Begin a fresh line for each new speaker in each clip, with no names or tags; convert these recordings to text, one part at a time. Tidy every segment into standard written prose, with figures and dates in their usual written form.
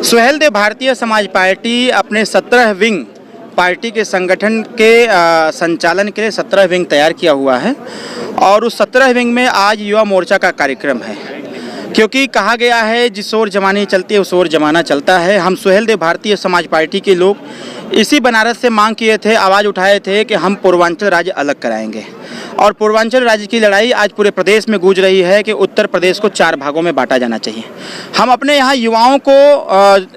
Suheldev Bharatiya Samaj party अपने 17 wing party के संगठन के संचालन के लिए 17 विंग तैयार किया हुआ है और उस 17 विंग में आज युवा मोर्चा का कार्यक्रम है, क्योंकि कहा गया है जिस ओर जमाने चलती है उस ओर जमाना चलता है। हम सुहेलदेव भारतीय समाज पार्टी के लोग इसी बनारस से मांग किए थे, आवाज़ उठाए थे कि हम पूर्वांचल राज्य अलग कराएंगे और पूर्वांचल राज्य की लड़ाई आज पूरे प्रदेश में गूंज रही है कि उत्तर प्रदेश को 4 भागों में बांटा जाना चाहिए। हम अपने यहाँ युवाओं को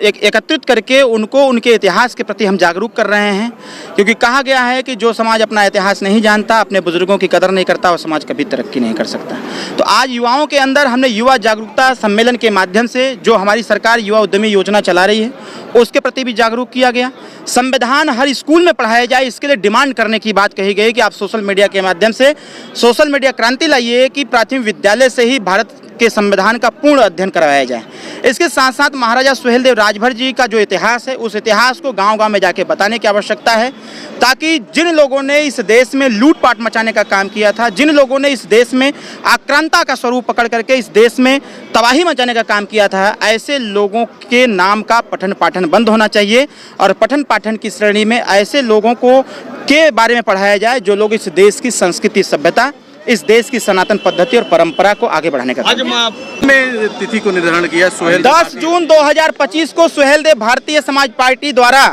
एकत्रित करके उनको उनके इतिहास के प्रति हम जागरूक कर रहे हैं, क्योंकि कहा गया है कि जो समाज अपना इतिहास नहीं जानता, अपने बुजुर्गों की कदर नहीं करता, वो समाज कभी तरक्की नहीं कर सकता। तो आज युवाओं के अंदर हमने युवा जागरूकता सम्मेलन के माध्यम से जो हमारी सरकार युवा उद्यमी योजना चला रही है उसके प्रति भी जागरूक किया गया। संविधान हर स्कूल में पढ़ाया जाए, इसके लिए डिमांड करने की बात कही गई कि आप सोशल मीडिया के माध्यम से सोशल मीडिया क्रांति लाइए कि प्राथमिक विद्यालय से ही भारत के संविधान का पूर्ण अध्ययन करवाया जाए। इसके साथ साथ महाराजा सुहेलदेव राजभर जी का जो इतिहास है उस इतिहास को गांव-गांव में जाके बताने की आवश्यकता है, ताकि जिन लोगों ने इस देश में लूटपाट मचाने का काम किया था, जिन लोगों ने इस देश में आक्रांता का स्वरूप पकड़ करके इस देश में तबाही मचाने का काम किया था, ऐसे लोगों के नाम का पठन पाठन बंद होना चाहिए और पठन पाठन की श्रेणी में ऐसे लोगों को के बारे में पढ़ाया जाए जो लोग इस देश की संस्कृति, सभ्यता, इस देश की सनातन पद्धति और परंपरा को आगे बढ़ाने का।
आज में तिथि को निर्धारण किया
10 जून 2025 को सुहेलदेव भारतीय समाज पार्टी द्वारा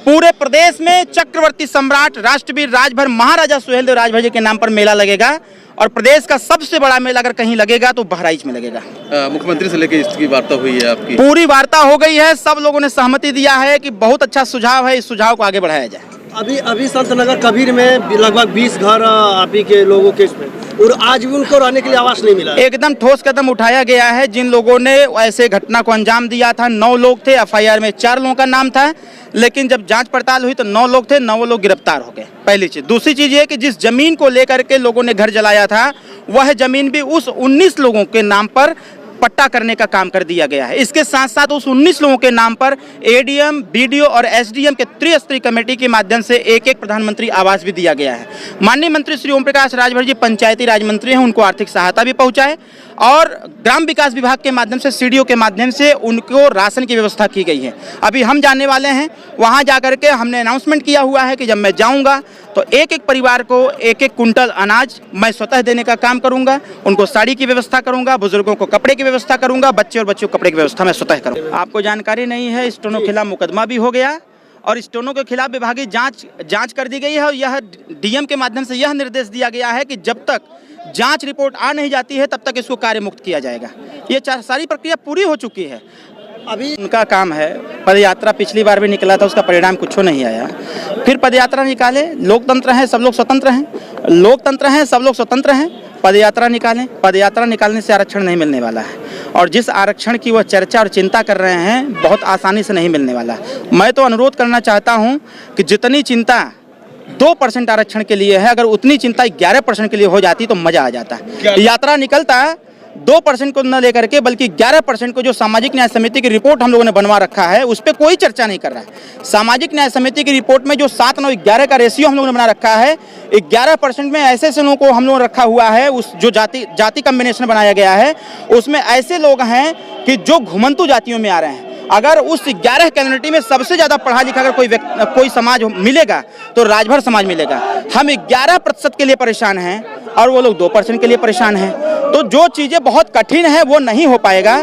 पूरे प्रदेश में चक्रवर्ती सम्राट राष्ट्रवीर राजभर महाराजा सुहेलदेव राजभर जी के नाम पर मेला लगेगा और प्रदेश का सबसे बड़ा मेला अगर कहीं लगेगा तो बहराइच में लगेगा।
मुख्यमंत्री से लेकर इसकी वार्ता हुई है आपकी?
पूरी वार्ता हो गई है, सब लोगों ने सहमति दिया है कि बहुत अच्छा सुझाव है, इस सुझाव को आगे बढ़ाया जाए।
अभी संत नगर कबीर में लगभग 20 घर आप ही के लोगों के इसमें, और आज भी उनको रहने के लिए आवास नहीं मिला।
एकदम ठोस कदम उठाया गया है। जिन लोगों ने ऐसे घटना को अंजाम दिया था 9 लोग थे, एफआईआर में 4 लोगों का नाम था, लेकिन जब जांच पड़ताल हुई तो 9 लोग थे, 9 लोग गिरफ्तार हो गए। पहली चीज। दूसरी चीज ये कि जिस जमीन को लेकर के लोगों ने घर जलाया था वह जमीन भी उस 19 लोगों के नाम पर पट्टा करने का काम कर दिया गया है। इसके साथ साथ उस 19 लोगों के नाम पर एडीएम, बीडीओ और एसडीएम के त्रिस्तरीय कमेटी के माध्यम से एक प्रधानमंत्री आवास भी दिया गया है। माननीय मंत्री श्री ओम प्रकाश राजभर जी पंचायती राज मंत्री हैं, उनको आर्थिक सहायता भी पहुंचाए और ग्राम विकास विभाग के माध्यम से सीडीओ के माध्यम से उनको राशन की व्यवस्था की गई है। अभी हम जाने वाले हैं, वहां जाकर के हमने अनाउंसमेंट किया हुआ है कि जब मैं जाऊंगा तो एक परिवार को 1 कुंटल अनाज मैं स्वतः देने का काम करूंगा, उनको साड़ी की व्यवस्था करूंगा, बुजुर्गों को कपड़े की व्यवस्था करूंगा, बच्चे और बच्चों को कपड़े की व्यवस्था मैं स्वतः करूंगा। आपको जानकारी नहीं है, स्टोनो के खिलाफ मुकदमा भी हो गया और स्टोनो के खिलाफ विभागीय जांच कर दी गई है और यह डीएम के माध्यम से यह निर्देश दिया गया है कि जब तक जांच रिपोर्ट आ नहीं जाती है तब तक इसको कार्य मुक्त किया जाएगा। ये सारी प्रक्रिया पूरी हो चुकी है। अभी उनका काम है। पदयात्रा पिछली बार भी निकला था, उसका परिणाम कुछ नहीं आया। फिर पदयात्रा निकाले, लोकतंत्र है, सब लोग स्वतंत्र हैं, लोकतंत्र हैं, सब लोग स्वतंत्र हैं, पदयात्रा निकालें। पदयात्रा निकालने से आरक्षण नहीं मिलने वाला है और जिस आरक्षण की वह चर्चा और चिंता कर रहे हैं बहुत आसानी से नहीं मिलने वाला। मैं तो अनुरोध करना चाहता हूं कि जितनी चिंता 2% आरक्षण के लिए है, अगर उतनी चिंता 11% के लिए हो जाती तो मजा आ जाता। यात्रा निकलता 2% को न लेकर के बल्कि 11% को, जो सामाजिक न्याय समिति की रिपोर्ट हम लोगों ने बनवा रखा है उस पर कोई चर्चा नहीं कर रहा है। सामाजिक न्याय समिति की रिपोर्ट में जो 7, 9, 11 का रेशियो हम लोगों ने बना रखा है, 11% में ऐसे लोगों को हम लोगों ने रखा हुआ है। उस जो जाति कम्बिनेशन बनाया गया है उसमें ऐसे लोग हैं कि जो घुमंतु जातियों में आ रहे हैं। अगर उस 11 कम्युनिटी में सबसे ज्यादा पढ़ा लिखा अगर कोई समाज मिलेगा तो राजभर समाज मिलेगा। हम 11% के लिए परेशान हैं और वो लोग 2% के लिए परेशान हैं। तो जो चीजें बहुत कठिन है वो नहीं हो पाएगा।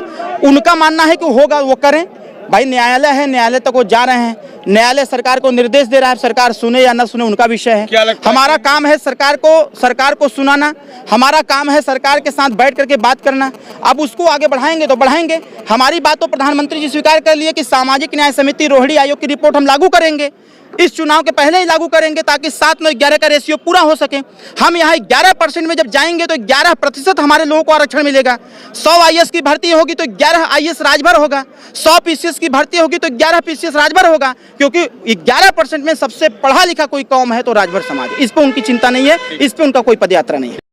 उनका मानना है कि होगा वो करें। भाई न्यायालय है, न्यायालय तक वो जा रहे हैं, न्यायालय सरकार को निर्देश दे रहा है, सरकार सुने या न सुने उनका विषय है। हमारा काम है सरकार को सुनाना, हमारा काम है सरकार के साथ बैठ करके बात करना। अब उसको आगे बढ़ाएंगे तो बढ़ाएंगे। हमारी बात तो प्रधानमंत्री जी स्वीकार कर लिए कि सामाजिक न्याय समिति रोहिणी आयोग की रिपोर्ट हम लागू करेंगे, इस चुनाव के पहले ही लागू करेंगे ताकि 7, 9, 11 का रेशियो पूरा हो सके। हम यहाँ 11% में जब जाएंगे तो 11% हमारे लोगों को आरक्षण मिलेगा। 100 आईएएस की भर्ती होगी तो 11 आईएएस राजभर होगा, 100 पीसीएस की भर्ती होगी तो 11 पीसीएस राजभर होगा, क्योंकि 11% में सबसे पढ़ा लिखा कोई कौम है तो राजभर समाज। इस पर उनकी चिंता नहीं है, इस पर उनका कोई पदयात्रा नहीं है।